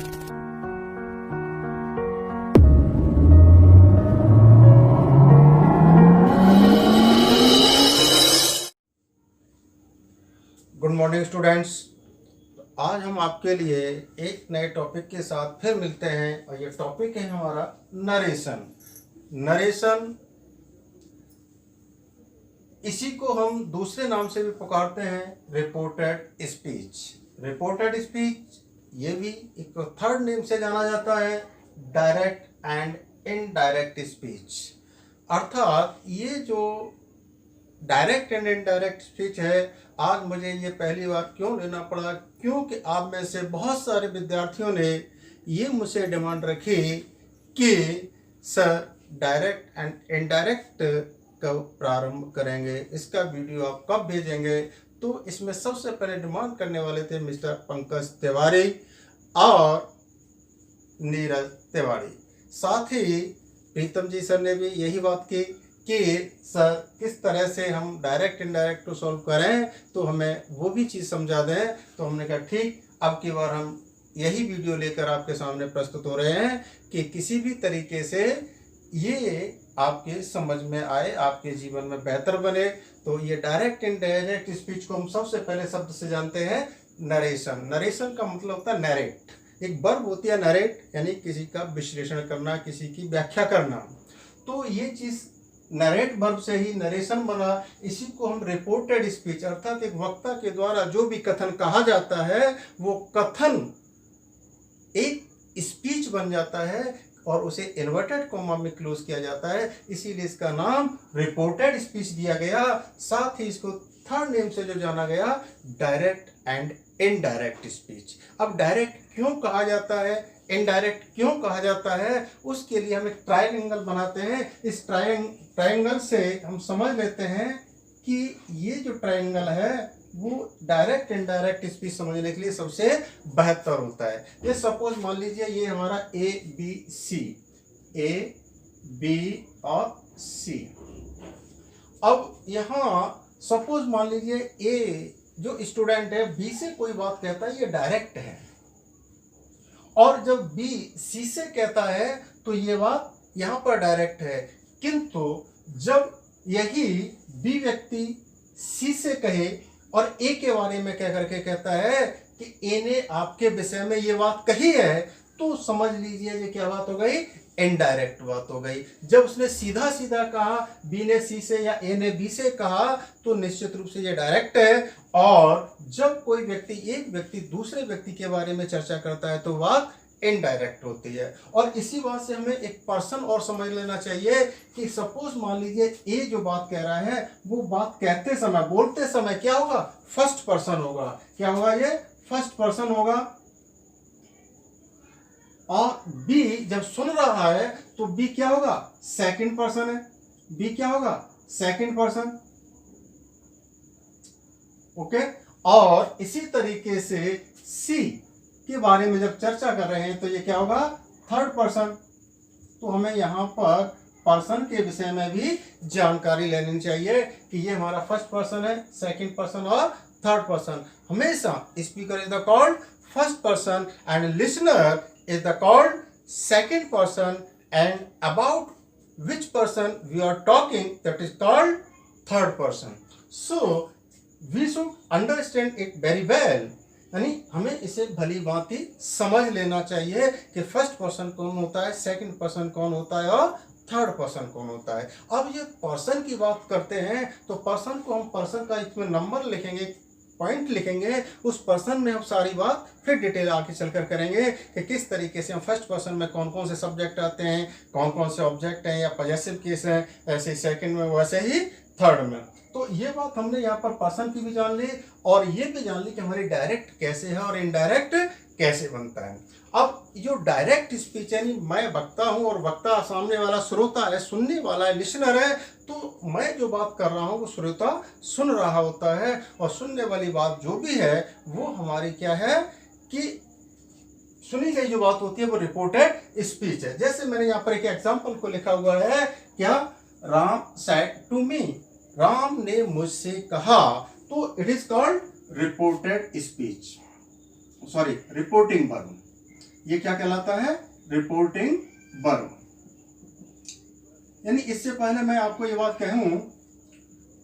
Good morning students. आज हम आपके लिए एक नए टॉपिक के साथ फिर मिलते हैं और ये टॉपिक है हमारा नरेशन। नरेशन, इसी को हम दूसरे नाम से भी पुकारते हैं रिपोर्टेड स्पीच। रिपोर्टेड स्पीच ये भी एक थर्ड नेम से जाना जाता है डायरेक्ट एंड इनडायरेक्ट स्पीच। अर्थात ये जो डायरेक्ट एंड इनडायरेक्ट स्पीच है, आज मुझे ये पहली बार क्यों लेना पड़ा, क्योंकि आप में से बहुत सारे विद्यार्थियों ने ये मुझसे डिमांड रखी कि सर डायरेक्ट एंड इनडायरेक्ट कब प्रारंभ करेंगे, इसका वीडियो आप कब भेजेंगे। तो इसमें सबसे पहले डिमांड करने वाले थे मिस्टर पंकज तिवारी और नीरज तिवारी। साथ ही प्रीतम जी सर ने भी यही बात की कि सर किस तरह से हम डायरेक्ट इनडायरेक्ट को सॉल्व करें, तो हमें वो भी चीज़ समझा दें। तो हमने कहा ठीक, अब की बार हम यही वीडियो लेकर आपके सामने प्रस्तुत हो रहे हैं कि किसी भी तरीके से ये आपके समझ में आए, आपके जीवन में बेहतर बने। तो ये डायरेक्ट इनडायरेक्ट स्पीच को हम सबसे पहले शब्द से जानते हैं नरेशन। नरेशन का मतलब होता है नरेट। एक वर्ब होती है नरेट, यानी किसी का विश्लेषण करना, किसी की व्याख्या करना। तो ये चीज़ नरेट वर्ब से ही नरेशन बना। इसी को हम रिपोर्टेड स्पीच, अर्थात एक वक्ता के द्वारा जो भी कथन कहा जाता है वो कथन एक स्पीच बन जाता है और उसे इन्वर्टेड कॉमा में क्लोज किया जाता है, इसीलिए इसका नाम रिपोर्टेड स्पीच दिया गया। साथ ही इसको थर्ड नेम से जो जाना गया डायरेक्ट एंड इनडायरेक्ट स्पीच। अब डायरेक्ट क्यों कहा जाता है, इनडायरेक्ट क्यों कहा जाता है, उसके लिए हम एक ट्रायंगल बनाते हैं। इस ट्रायंगल से हम समझ लेते हैं कि ये जो ट्रायंगल है वो डायरेक्ट इनडायरेक्ट स्पीच समझने के लिए सबसे बेहतर होता है। ये सपोज मान लीजिए ये हमारा ए बी और सी। अब यहाँ सपोज मान लीजिए ए जो स्टूडेंट है बी से कोई बात कहता है, ये डायरेक्ट है, और जब बी सी से कहता है तो ये बात यहाँ पर डायरेक्ट है। किंतु जब यही बी व्यक्ति सी से कहे और ए के बारे में कह करके कहता है कि ए ने आपके विषय में ये बात कही है, तो समझ लीजिए ये क्या बात हो गई, इनडायरेक्ट बात हो गई। जब उसने सीधा सीधा कहा, बी ने सी से या ए ने बी से कहा, तो निश्चित रूप से ये डायरेक्ट है। और जब कोई व्यक्ति, एक व्यक्ति दूसरे व्यक्ति के बारे में चर्चा करता है तो बात इनडायरेक्ट होती है। और इसी बात से हमें एक पर्सन और समझ लेना चाहिए कि सपोज मान लीजिए ए जो बात कह रहा है वो बात कहते समय, बोलते समय क्या होगा, फर्स्ट पर्सन होगा। क्या होगा, ये फर्स्ट पर्सन होगा। और बी जब सुन रहा है तो बी क्या होगा, सेकंड पर्सन है। बी क्या होगा, सेकंड पर्सन। ओके। और इसी तरीके से सी के बारे में जब चर्चा कर रहे हैं तो ये क्या होगा, थर्ड पर्सन। तो हमें यहाँ पर पर्सन के विषय में भी जानकारी लेनी चाहिए कि ये हमारा फर्स्ट पर्सन है, सेकंड पर्सन और थर्ड पर्सन। हमेशा speaker is the called first person and listener is the called second person, and about which person we are talking, that is called third person. So we should understand it very well. यानी हमें इसे भली भांति समझ लेना चाहिए कि first person कौन होता है, सेकंड पर्सन कौन होता है और थर्ड पर्सन कौन होता है। अब ये पर्सन की बात करते हैं तो पर्सन को हम पर्सन का इसमें नंबर लिखेंगे, पॉइंट लिखेंगे, उस पर्सन में हम सारी बात फिर डिटेल आके चलकर करेंगे कि किस तरीके से हम फर्स्ट पर्सन में कौन कौन से सब्जेक्ट आते हैं, कौन कौन से ऑब्जेक्ट हैं या पॉजेसिव केस हैं, ऐसे सेकंड में वैसे ही थर्ड में। तो ये बात हमने यहाँ पर पर्सन की भी जान ली और ये भी जान ली कि हमारी डायरेक्ट कैसे है और इनडायरेक्ट कैसे बनता है। अब जो डायरेक्ट स्पीच यानी मैं वक्ता हूँ और वक्ता सामने वाला श्रोता है, सुनने वाला है, लिसनर है, तो मैं जो बात कर रहा हूँ वो श्रोता सुन रहा होता है और सुनने वाली बात जो भी है वो हमारी क्या है कि सुनी गई जो बात होती है वो रिपोर्टेड स्पीच है। जैसे मैंने यहाँ पर एक एग्जाम्पल को लिखा हुआ है, क्या, Ram said to me, Ram ने मुझसे कहा, तो it is called reported speech, sorry reporting verb. ये क्या कहलाता है? Reporting verb. यानी इससे पहले मैं आपको ये बात कहूं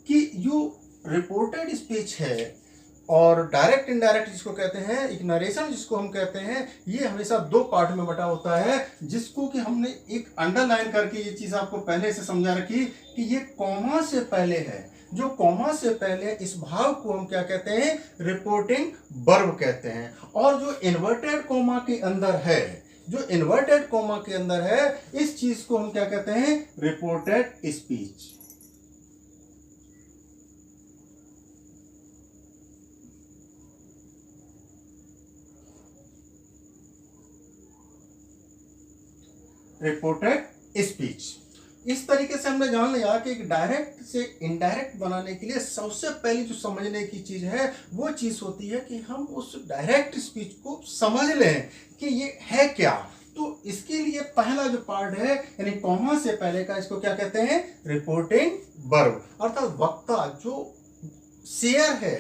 कि जो रिपोर्टेड स्पीच है और डायरेक्ट इनडायरेक्ट जिसको कहते हैं, एक नरेशन जिसको हम कहते हैं, ये हमेशा दो पार्ट में बटा होता है, जिसको कि हमने एक अंडरलाइन करके ये चीज आपको पहले से समझा रखी कि ये कॉमा से पहले है। जो कॉमा से पहले इस भाव को हम क्या कहते हैं? रिपोर्टिंग वर्ब कहते हैं। और जो इन्वर्टेड कॉमा के अंदर है, जो इन्वर्टेड कॉमा के अंदर है, इस चीज को हम क्या कहते हैं? Reported speech. Reported speech. इस तरीके से हमने जान लिया कि एक डायरेक्ट से इनडायरेक्ट बनाने के लिए सबसे पहली जो समझने की चीज है वो चीज होती है कि हम उस डायरेक्ट स्पीच को समझ लें कि ये है क्या। तो इसके लिए पहला जो पार्ट है यानी कॉमा से पहले का, इसको क्या कहते हैं? Reporting verb. अर्थात वक्ता जो शेयर है,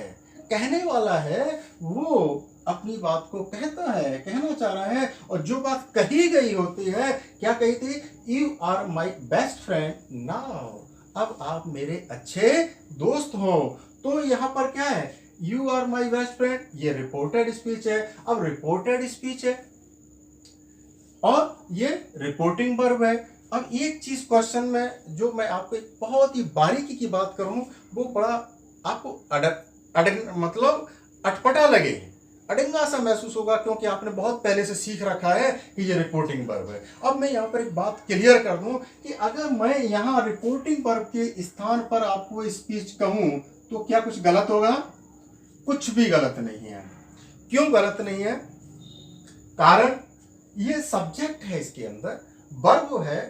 कहने वाला है, वो अपनी बात को कहता है, कहना चाह रहा है, और जो बात कही गई होती है, क्या कही थी? You are my best friend now. अब आप मेरे अच्छे दोस्त हो। तो यहां पर क्या है? You are my best friend, ये रिपोर्टेड स्पीच है। अब रिपोर्टेड स्पीच है और ये रिपोर्टिंग वर्ब है। अब एक चीज क्वेश्चन में जो मैं आपको एक बहुत ही बारीकी की बात करूं, वो बड़ा आपको मतलब अटपटा लगे, अड़ंगा सा महसूस होगा, क्योंकि आपने बहुत पहले से सीख रखा है कि ये रिपोर्टिंग वर्ब है। अब मैं यहाँ पर एक बात क्लियर कर दूं कि अगर मैं यहाँ रिपोर्टिंग वर्ब के स्थान पर आपको स्पीच कहूं तो क्या कुछ गलत होगा? कुछ भी गलत नहीं है। क्यों गलत नहीं है? कारण ये सब्जेक्ट है, इसके अंदर वर्ब है,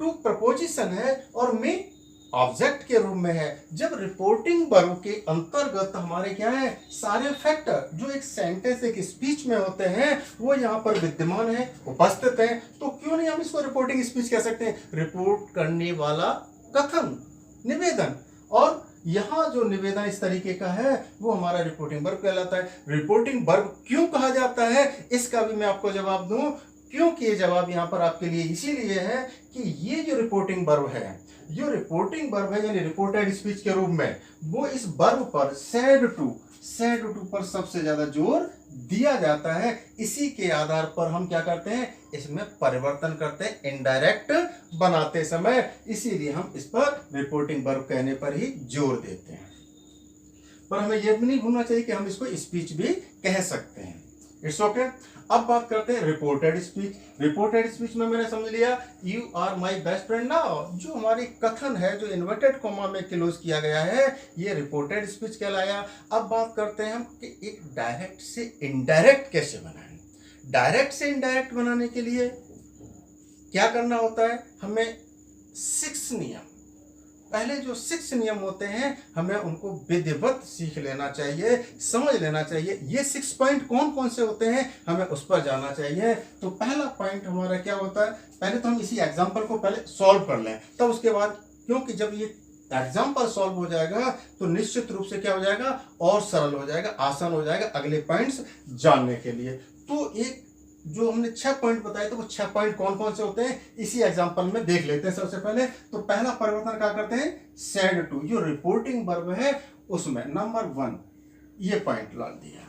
टू प्रपोजिशन है और मैं ऑब्जेक्ट के रूप में है। जब रिपोर्टिंग वर्ब के अंतर्गत हमारे क्या है? सारे फैक्टर जो एक सेंटेंस, एक स्पीच में होते हैं, वो यहाँ पर विद्यमान है, उपस्थित है। तो क्यों नहीं हम इसको रिपोर्टिंग स्पीच कह सकते हैं? रिपोर्ट करने वाला कथन, निवेदन। और यहाँ जो निवेदन इस तरीके का है वो हमारा रिपोर्टिंग वर्ब कहलाता है। रिपोर्टिंग वर्ब क्यों कहा जाता है, इसका भी मैं आपको जवाब दूं, क्योंकि ये जवाब यहाँ पर आपके लिए इसीलिए है कि ये जो रिपोर्टिंग वर्ब है, जो रिपोर्टिंग वर्ब है यानी रिपोर्टेड स्पीच के रूप में, वो इस वर्ब पर सेड टू पर सबसे ज्यादा जोर दिया जाता है। इसी के आधार पर हम क्या करते हैं? इसमें परिवर्तन करते हैं इनडायरेक्ट बनाते समय, इसीलिए हम इस पर रिपोर्टिंग वर्ब कहने पर ही जोर देते हैं। पर हमें यह भी नहीं भूलना चाहिए कि हम इसको स्पीच भी कह सकते हैं। It's okay. अब बात करते हैं रिपोर्टेड स्पीच। रिपोर्टेड स्पीच में मैंने समझ लिया you are my best friend now, जो हमारी कथन है, जो इन्वर्टेड कॉमा में क्लोज किया गया है, ये रिपोर्टेड स्पीच कहलाया। अब बात करते हैं हम कि एक डायरेक्ट से इनडायरेक्ट कैसे बनाएं। डायरेक्ट से इनडायरेक्ट बनाने के लिए क्या करना होता है? हमें 6 नियम, पहले जो 6 नियम होते हैं, हमें उनको विधिवत सीख लेना चाहिए, समझ लेना चाहिए। ये 6 पॉइंट कौन कौन से होते हैं, हमें उस पर जाना चाहिए। तो पहला पॉइंट हमारा क्या होता है? पहले तो हम इसी एग्जाम्पल को पहले सॉल्व कर लें, तब उसके बाद, क्योंकि जब ये एग्जाम्पल सॉल्व हो जाएगा तो निश्चित रूप से क्या हो जाएगा? और सरल हो जाएगा, आसान हो जाएगा अगले पॉइंट्स जानने के लिए। तो एक जो हमने 6 पॉइंट बताए थे, वो 6 पॉइंट कौन कौन से होते हैं इसी एग्जांपल में देख लेते हैं। सबसे पहले तो पहला परिवर्तन क्या करते हैं? सेड टू, जो रिपोर्टिंग वर्ब है उसमें नंबर 1 ये पॉइंट डाल दिया।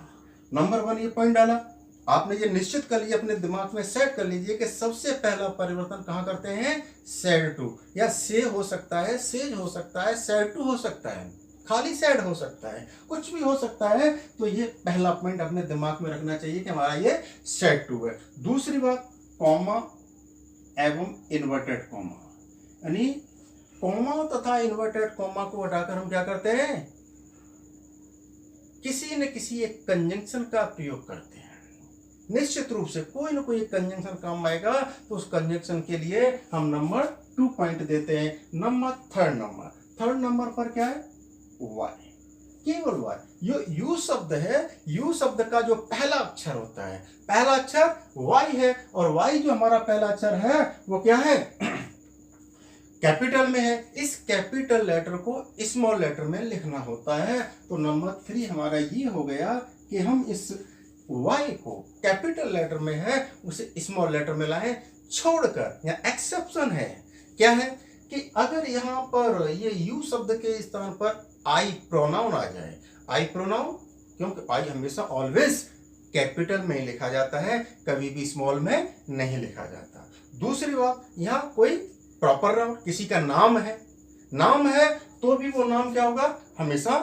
नंबर 1 ये पॉइंट डाला, आपने ये निश्चित कर लिया, अपने दिमाग में सेट कर लीजिए कि सबसे पहला परिवर्तन कहाँ करते हैं? सेड टू, या से हो सकता है, सेज हो सकता है, सेड टू हो सकता है, खाली सेड हो सकता है, कुछ भी हो सकता है। तो ये पहला पॉइंट अपने दिमाग में रखना चाहिए कि हमारा ये सेड टू है। दूसरी बात, कॉमा एवं इन्वर्टेड कॉमा, यानी कॉमा तथा इन्वर्टेड कॉमा को हटाकर हम क्या करते हैं? किसी न किसी एक कंजंक्शन का प्रयोग करते हैं। निश्चित रूप से कोई ना कोई कंजंक्शन काम आएगा, तो उस कंजंक्शन के लिए हम नंबर 2 पॉइंट देते हैं। थर्ड नंबर पर क्या है? वाई, केवल वाई। यो यू शब्द है, यू शब्द का जो पहला अक्षर होता है, पहला अक्षर वाई है, और वाई जो हमारा पहला अक्षर है वो क्या है? कैपिटल में है। इस कैपिटल लेटर को स्मॉल लेटर में लिखना होता है। तो नंबर 3 हमारा ये हो गया कि हम इस वाई को कैपिटल लेटर में है उसे स्मॉल लेटर में लाएं, छोड़कर या एक्सेप्शन है क्या है कि अगर यहाँ पर ये यू शब्द के स्थान पर आई प्रोनाउन आ जाए, आई प्रोनाउन, क्योंकि आई हमेशा ऑलवेज कैपिटल में लिखा जाता है, कभी भी स्मॉल में नहीं लिखा जाता। दूसरी बात, यहाँ कोई प्रॉपर नाउन, किसी का नाम है तो भी वो नाम क्या होगा, हमेशा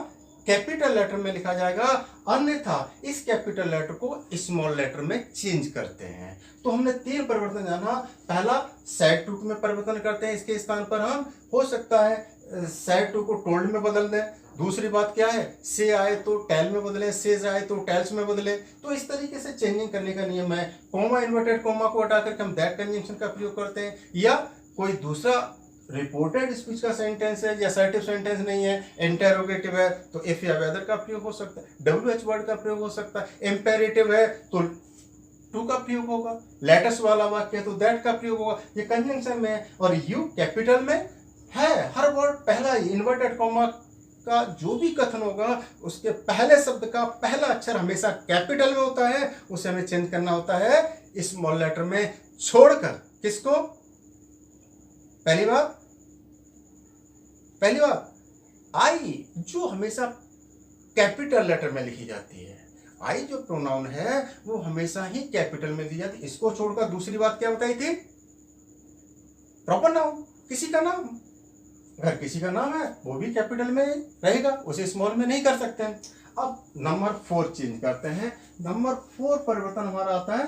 कैपिटल लेटर में लिखा जाएगा, अन्यथा इस कैपिटल लेटर को स्मॉल लेटर में चेंज करते हैं। तो हमने 3 परिवर्तन जाना। पहला सैड टू में परिवर्तन करते हैं, इसके स्थान पर हम हो सकता है सैड टू को टोल्ड में बदल दें। दूसरी बात क्या है, से आए तो टेल में बदले, से आए तो टेल्स में बदले। तो इस तरीके से चेंजिंग करने का नियम है। कॉमा, इन्वर्टेड कॉमा को हटा करके हम दैट कंजंक्शन का प्रयोग करते हैं, या कोई दूसरा रिपोर्टेड स्पीच का सेंटेंस है या असर्टिव सेंटेंस नहीं है, इंटेरोगेटिव है तो इफ या वेदर का प्रयोग हो सकता है, WH वर्ड का प्रयोग हो सकता है, इंपेरेटिव है तो टू का प्रयोग होगा, लेटस वाला वाक्य है तो दैट का प्रयोग होगा। ये कंजंक्शन में है और यू कैपिटल में है। हर वर्ड पहला इन्वर्टेड कॉमा का जो भी कथन होगा उसके पहले शब्द का पहला अक्षर हमेशा कैपिटल में होता है, उसे हमें चेंज करना होता है स्मॉल लेटर में छोड़कर। किसको? पहली बात आई जो हमेशा कैपिटल लेटर में लिखी जाती है, आई जो प्रोनाउन है वो हमेशा ही कैपिटल में दी जाती है। इसको छोड़कर दूसरी बात क्या बताई थी, प्रॉपर नाउन, किसी का नाम। अगर किसी का नाम है वो भी कैपिटल में रहेगा, उसे स्मॉल में नहीं कर सकते हैं। अब नंबर 4 चेंज करते हैं। नंबर 4 परिवर्तन हमारा आता है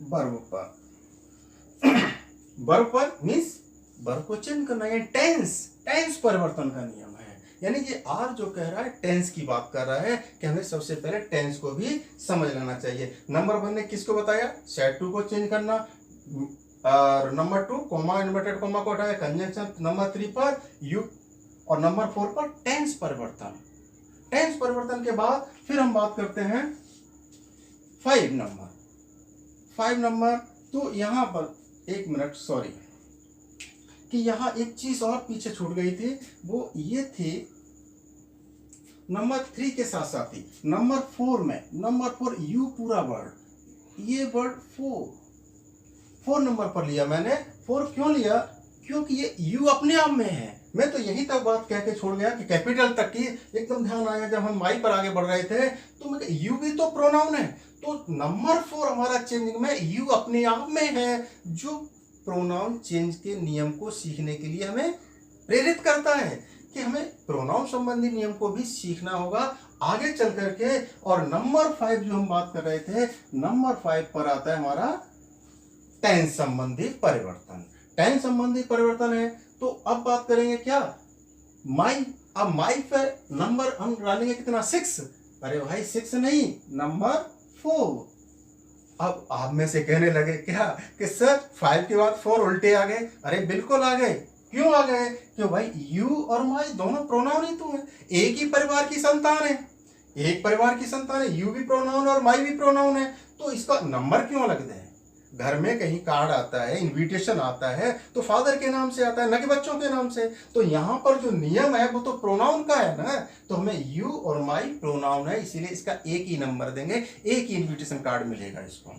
वर्ब पर। वर्ब पर मीन्स वर्ब को चेंज करना है। टेंस परिवर्तन का नियम है, यानी ये आर जो कह रहा है टेंस की बात कर रहा है कि हमें सबसे पहले टेंस को भी समझ लेना चाहिए। नंबर 1 ने किसको बताया, सेट टू को चेंज करना, और नंबर 2 कॉमा, इन्वर्टेड कॉमा को हटाया, कंजंक्शन। नंबर 3 पर यू, और नंबर 4 पर टेंस परिवर्तन। टेंस परिवर्तन के बाद फिर हम बात करते हैं 5 नंबर। तो यहां पर 1 मिनट, सॉरी, कि यहां एक चीज और पीछे छूट गई थी, वो ये थी नंबर 3 के साथ साथ ही नंबर 4 में, नंबर 4 यू पूरा वर्ड, ये वर्ड 4 नंबर पर लिया मैंने। 4 क्यों लिया, क्योंकि ये यू अपने आप में है। मैं तो यही तक बात कह के छोड़ गया कि कैपिटल तक की, एकदम ध्यान आया जब हम माई पर आगे बढ़ रहे थे तो मैं यू भी तो प्रोनाउन है। तो नंबर 4 हमारा चेंजिंग में यू अपने आप में है, जो प्रोनाउन चेंज के नियम को सीखने के लिए हमें प्रेरित करता है कि हमें प्रोनाउन संबंधी नियम को भी सीखना होगा आगे चल करके। और नंबर 5 जो हम बात कर रहे थे, नंबर 5 पर आता है हमारा टेंस संबंधी परिवर्तन। टेंस संबंधी परिवर्तन है तो अब बात करेंगे क्या, माई। अब माई पर नंबर हम डालेंगे कितना, 6। अरे भाई 6 नहीं, नंबर 4। अब आप में से कहने लगे क्या कि सर 5 के बाद 4 उल्टे आ गए। अरे बिल्कुल आ गए। क्यों आ गए, क्यों भाई यू और माई दोनों प्रोनाउन ही तो है, एक ही परिवार की संतान है, एक परिवार की संतान है, यू भी प्रोनाउन और माई भी प्रोनाउन है, तो इसका नंबर क्यों लगते हैं। घर में कहीं कार्ड आता है, इनविटेशन आता है तो फादर के नाम से आता है, न कि बच्चों के नाम से। तो यहाँ पर जो नियम है वो तो प्रोनाउन का है ना, तो हमें यू और माई प्रोनाउन है, इसीलिए इसका एक ही नंबर देंगे, एक ही इनविटेशन कार्ड मिलेगा इसको।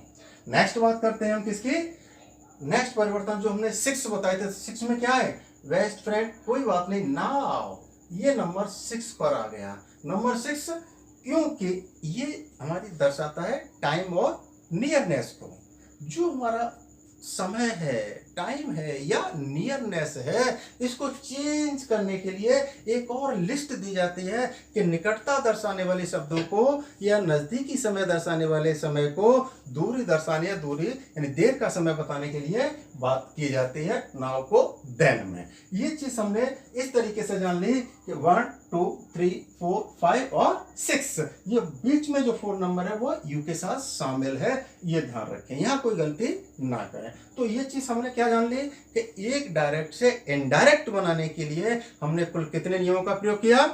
नेक्स्ट बात करते हैं हम किसकी, नेक्स्ट परिवर्तन जो हमने 6 बताए थे। 6 में क्या है, बेस्ट फ्रेंड, कोई बात नहीं, नाउ ये नंबर 6 पर आ गया। नंबर 6 क्योंकि ये हमारी दर्शाता है टाइम और नियरनेस को। जो हमारा समय है, टाइम है या नियरनेस है, इसको चेंज करने के लिए एक और लिस्ट दी जाती है कि निकटता दर्शाने वाले शब्दों को या नजदीकी समय दर्शाने वाले समय को दूरी दर्शाने या दूरी यानी देर का समय बताने के लिए बात की जाती है नाउ को देन में। ये चीज हमने इस तरीके से जान ली कि 1 2 3 4 5 और 6, ये बीच में जो 4 नंबर है वो यू के साथ शामिल है, ये ध्यान रखें, यहाँ कोई गलती ना करें। तो ये चीज हमने क्या जान ली कि एक डायरेक्ट से इनडायरेक्ट बनाने के लिए हमने कुल कितने नियमों का प्रयोग किया,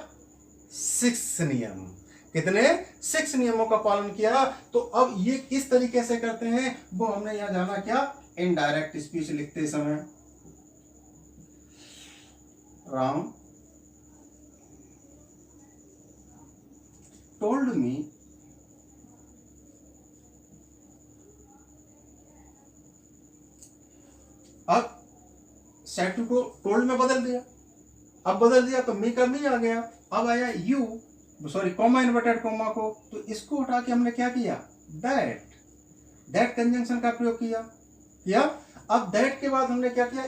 6 नियम। कितने, 6 नियमों का पालन किया। तो अब ये किस तरीके से करते हैं वो हमने यहाँ जाना क्या, इनडायरेक्ट स्पीच लिखते समय राम टोल्ड मी अब सेड टू को टोल्ड में बदल दिया, अब बदल दिया तो मी का मी आ गया, अब आया you, sorry comma inverted comma को, तो इसको हटा के हमने क्या किया, दैट कंजंक्शन का प्रयोग किया। अब दैट के बाद हमने क्या किया,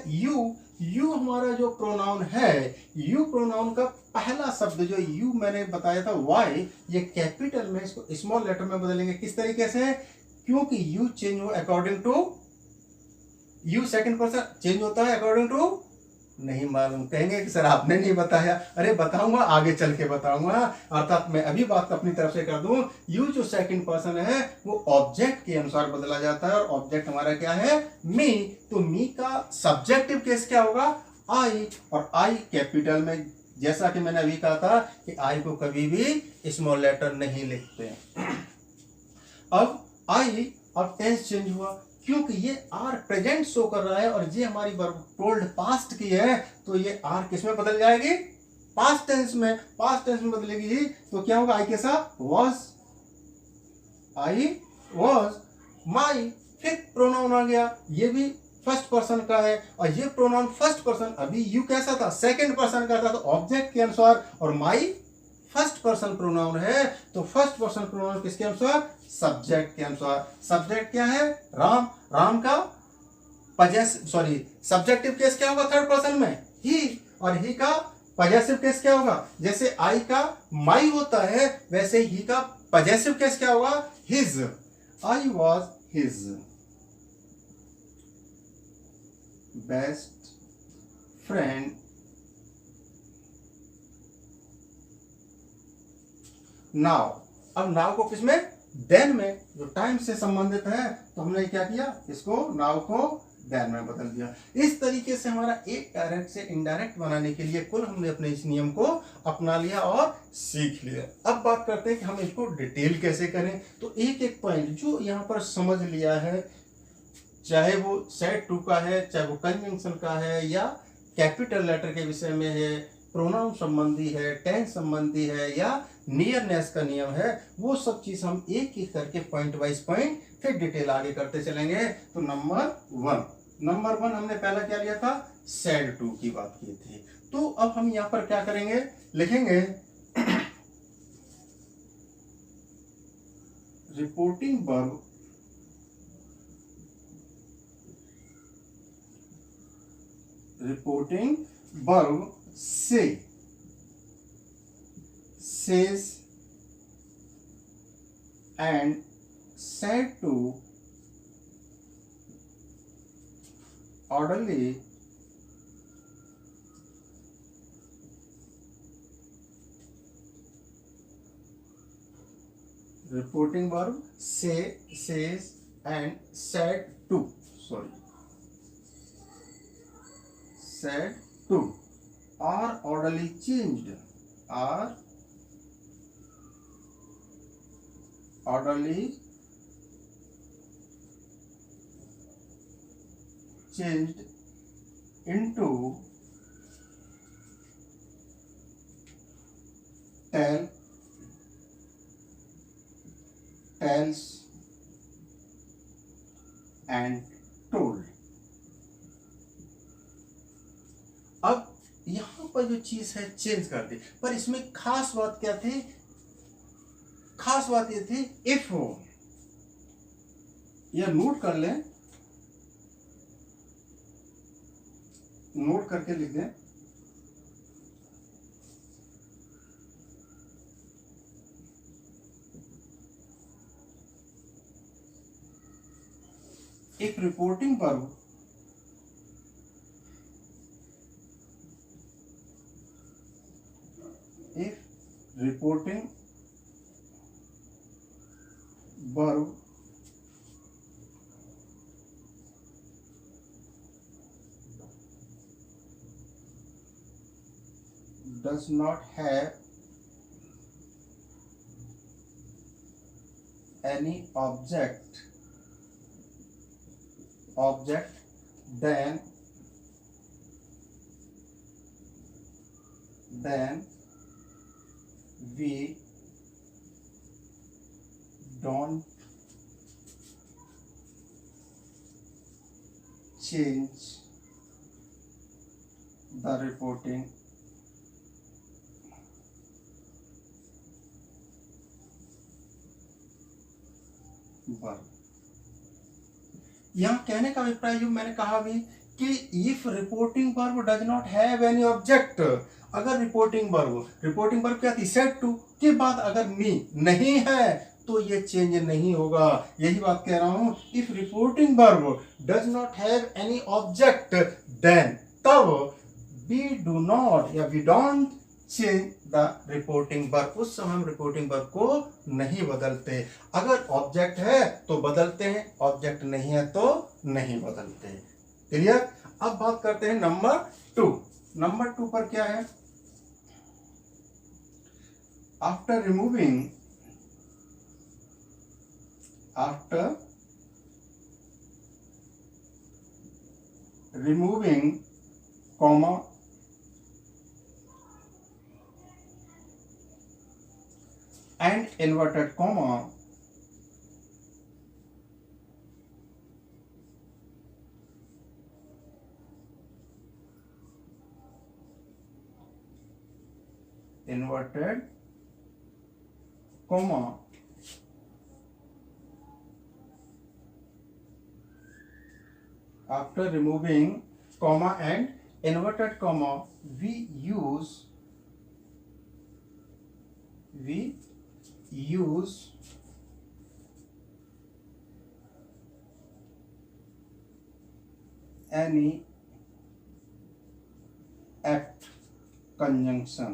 यू हमारा जो प्रोनाउन है, यू प्रोनाउन का पहला शब्द जो यू मैंने बताया था वाई, ये कैपिटल में इसको स्मॉल लेटर में बदलेंगे। किस तरीके से, क्योंकि यू चेंज हो according to, you second person change होता है अकॉर्डिंग टू, नहीं मालूम, कहेंगे कि सर आपने नहीं बताया, अरे बताऊंगा, आगे चल के बताऊंगा। अर्थात मैं अभी बात अपनी तरफ से कर दूं, यू जो सेकंड पर्सन है वो ऑब्जेक्ट के अनुसार बदला जाता है, और ऑब्जेक्ट हमारा क्या है, मी। तो मी का सब्जेक्टिव केस क्या होगा, आई, और आई कैपिटल में, जैसा कि मैंने अभी कहा था कि आई को कभी भी स्मॉल लेटर नहीं लिखते। अब आई, अब टेंस चेंज हुआ, क्योंकि ये आर प्रेजेंट शो कर रहा है और ये हमारी वर्ब टोल्ड पास्ट की है, तो ये आर किस में बदल जाएगी, पास्ट टेंस में, पास्ट टेंस में बदलेगी। तो क्या होगा, आई के साथ वॉज, आई वॉज माई। फिर प्रोनाउन आ गया, ये भी फर्स्ट पर्सन का है, और ये प्रोनाउन फर्स्ट पर्सन, अभी यू कैसा था, सेकंड पर्सन का था, तो ऑब्जेक्ट के अनुसार, और माई फर्स्ट पर्सन प्रोनाउन है, तो फर्स्ट पर्सन प्रोनाउन किसके अनुसार, सब्जेक्ट के अनुसार। सब्जेक्ट क्या है, राम, राम का सब्जेक्टिव केस क्या होगा थर्ड पर्सन में, ही, और ही का पजेसिव केस क्या होगा, जैसे आई का माई होता है वैसे ही का पजेसिव केस क्या होगा, his, I was his best friend. Now, अब नाउ को किसमें, देन में, जो टाइम से संबंधित है, तो हमने क्या किया, इसको नाउ को देन में बदल दिया। इस तरीके से हमारा एक डायरेक्ट से इनडायरेक्ट बनाने के लिए कुल हमने अपने इस नियम को अपना लिया और सीख लिया। अब बात करते हैं कि हम इसको डिटेल कैसे करें। तो एक एक पॉइंट जो यहाँ पर समझ लिया है, चाहे वो सेट टू का है, चाहे वो कंजंक्शन का है, या कैपिटल लेटर के विषय में है, प्रोनाउन संबंधी है, टेंस संबंधी है, या नियरनेस का नियम है, वो सब चीज हम एक एक करके पॉइंट वाइज पॉइंट फिर डिटेल आगे करते चलेंगे। तो नंबर वन हमने पहला क्या लिया था, सेड टू की बात की थी। तो अब हम यहाँ पर क्या करेंगे, लिखेंगे रिपोर्टिंग वर्ब से, says and said to orderly reporting verb say, says and said to, said to are orderly changed, are orderly changed into tell, tells and told। अब यहां पर जो चीज है चेंज कर दी, पर इसमें खास बात क्या थी, खास बात ये थी इफ हो, या नोट कर लें, नोट करके लिख दें, if reporting verb does not have any object, then we don't change the reporting verb. यहाँ कहने का अभिप्राय जो मैंने कहा भी कि if reporting verb does not have any object, अगर रिपोर्टिंग वर्ब क्या थी, सेड टू के बाद अगर मी नहीं है तो ये चेंज नहीं होगा। यही बात कह रहा हूं, if reporting verb does not have any object then तब वी डू नॉट या we don't change the reporting verb, उस समय हम रिपोर्टिंग वर्ब को नहीं बदलते। अगर ऑब्जेक्ट है तो बदलते हैं, ऑब्जेक्ट नहीं है तो नहीं बदलते। क्लियर। अब बात करते हैं नंबर 2। नंबर 2 पर क्या है, after removing comma and inverted comma after removing comma and inverted comma we use any apt conjunction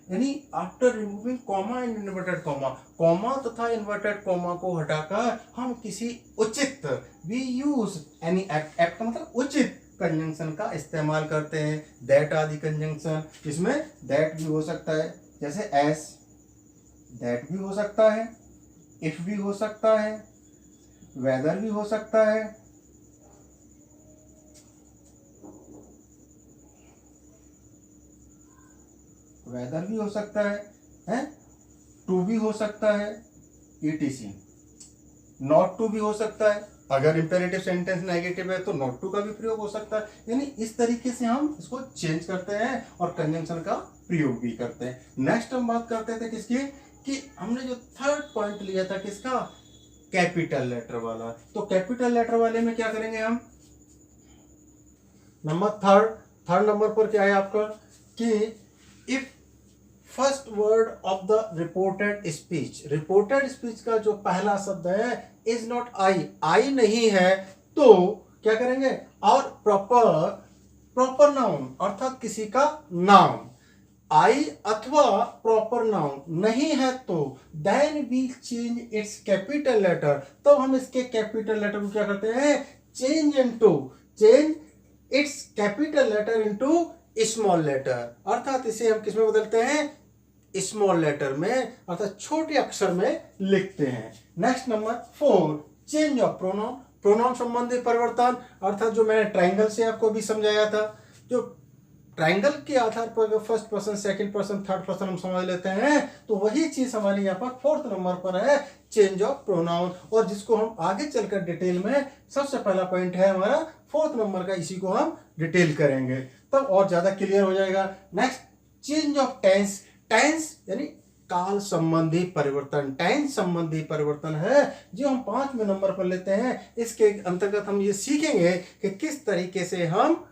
यानी after removing comma and inverted comma तथा इन्वर्टेड कॉमा को हटाकर हम किसी उचित वी यूज एनी एक्ट मतलब उचित कंजंक्शन का इस्तेमाल करते हैं। दैट आदि कंजंक्शन, इसमें दैट भी हो सकता है, जैसे एस दैट भी हो सकता है, इफ भी हो सकता है, वेदर भी हो सकता है, वेदर भी हो सकता है, टू भी हो सकता है, ईटीसी। नॉट टू भी हो सकता है, अगर इंपेरेटिव सेंटेंस नेगेटिव है तो नॉट टू का भी प्रयोग हो सकता है। यानी इस तरीके से हम इसको चेंज करते हैं और कंजंक्शन का प्रयोग भी करते हैं। नेक्स्ट हम बात करते थे किसकी, कि हमने जो थर्ड पॉइंट लिया था किसका, कैपिटल लेटर वाला। तो कैपिटल लेटर वाले में क्या करेंगे हम, नंबर थर्ड नंबर पर क्या है आपका, कि if first word of the reported speech का जो पहला शब्द है इज नॉट आई नहीं है, तो क्या करेंगे, और प्रॉपर नाउन अर्थात किसी का नाम, आई अथवा प्रॉपर नाउन नहीं है तो then we change its capital letter, तो हम इसके कैपिटल लेटर को क्या करते हैं, change its capital letter into small letter, अर्थात इसे हम किसमें बदलते हैं, स्मॉल लेटर में, अर्थात छोटे अक्षर में लिखते हैं। Next number 4, change of pronoun संबंधी परिवर्तन, अर्थात जो मैंने ट्राइंगल से आपको भी समझाया था, जो ट्राइंगल के आधार पर first person, second person, third person हम समझ लेते हैं, तो वही चीज हमारे यहाँ पर 4th नंबर पर है, चेंज ऑफ प्रोनाउन, और जिसको हम आगे चलकर डिटेल में, सबसे पहला पॉइंट है हमारा 4th नंबर का, इसी को हम डिटेल करेंगे तब और ज्यादा क्लियर हो जाएगा। नेक्स्ट, चेंज ऑफ टेंस यानी काल संबंधी परिवर्तन, टेंस संबंधी परिवर्तन है जो हम 5वें नंबर पर लेते हैं। इसके अंतर्गत हम ये सीखेंगे कि किस तरीके से हम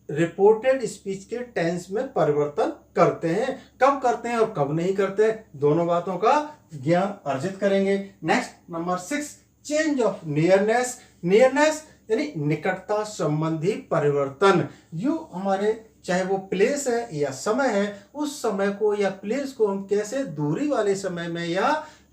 रिपोर्टेड स्पीच के टेंस में परिवर्तन करते हैं, कब करते हैं और कब नहीं करते, दोनों बातों का ज्ञान अर्जित करेंगे। Next number 6, change of nearness यानी निकटता संबंधी परिवर्तन, जो हमारे चाहे वो प्लेस है या समय है, उस समय को या प्लेस को हम कैसे दूरी वाले समय में या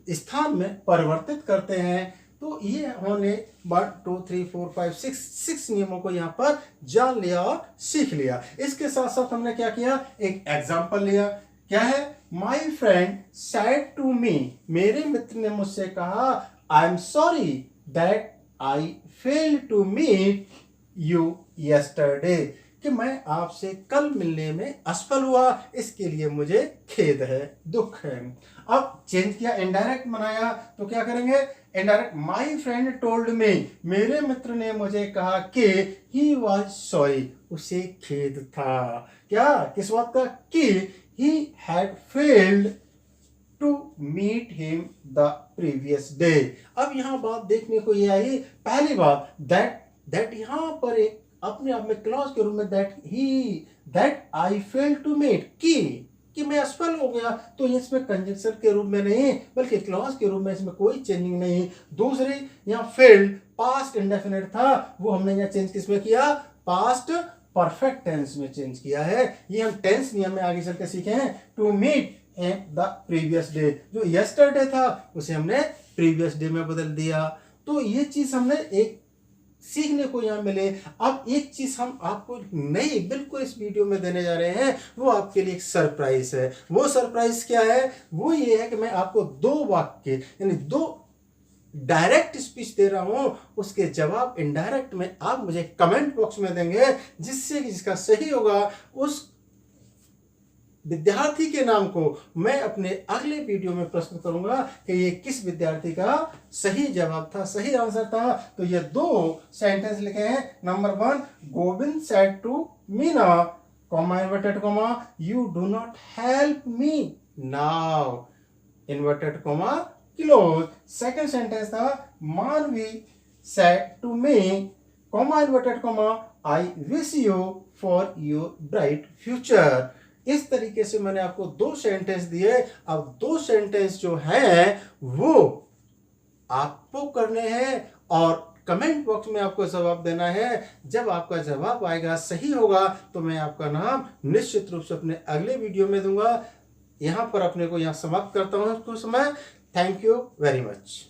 स्थान में परिवर्तित करते हैं। तो ये हमने 1 2 3 4 5 6 नियमों को यहाँ पर जान लिया और सीख लिया। इसके साथ साथ हमने क्या किया, एक एग्जाम्पल लिया, क्या है, my friend said to me, मेरे मित्र ने मुझसे कहा, I am sorry that I failed to meet you yesterday, कि मैं आपसे कल मिलने में असफल हुआ, इसके लिए मुझे खेद है, दुख है। अब चेंज किया, इनडायरेक्ट बनाया, तो क्या करेंगे, indirect, my friend told me, मेरे मित्र ने मुझे कहा कि ही वॉज सॉरी, उसे खेद था। क्या, किस बात का, कि he had failed to meet him the previous day. अब यहां बात देखने को ये आई, पहली बात दैट यहां पर एक अपने आप में क्लॉज के रूप में that I fail to meet, कि मैं असफल हो गया, तो इसमें कंजंक्शन के रूप में नहीं बल्कि क्लॉज के रूप में, इसमें कोई चेंजिंग नहीं। दूसरी, यहाँ फेल्ड पास्ट इंडेफिनिट था, वो हमने यहाँ चेंज किसमें किया, पास्ट परफेक्ट टेंस में चेंज किया है। ये हम टेंस नियम में आगे चल के सीखे हैं। To meet the previous day, जो यस्टरडे था उसे हमने प्रीवियस डे में बदल दिया। तो ये चीज हमने एक सीखने को यहाँ मिले। अब एक चीज हम आपको नई बिल्कुल इस वीडियो में देने जा रहे हैं, वो आपके लिए एक सरप्राइज है। वो सरप्राइज क्या है, वो ये है कि मैं आपको 2 वाक्य यानी 2 डायरेक्ट स्पीच दे रहा हूं, उसके जवाब इनडायरेक्ट में आप मुझे कमेंट बॉक्स में देंगे, जिससे कि जिसका सही होगा उस विद्यार्थी के नाम को मैं अपने अगले वीडियो में प्रस्तुत करूंगा कि ये किस विद्यार्थी का सही जवाब था, सही आंसर था। तो ये 2 सेंटेंस लिखे हैं। Number 1, Govind said to Meena, comma inverted comma, you do not help me now, inverted comma close. Second sentence था, Manvi said to me, comma inverted comma, I wish you for your bright future. इस तरीके से मैंने आपको 2 sentence दिए। अब 2 sentence जो हैं वो आपको करने हैं और कमेंट बॉक्स में आपको जवाब देना है। जब आपका जवाब आएगा, सही होगा, तो मैं आपका नाम निश्चित रूप से अपने अगले वीडियो में दूंगा। यहां पर अपने को यहां समाप्त करता हूं कुछ समय। Thank you very much.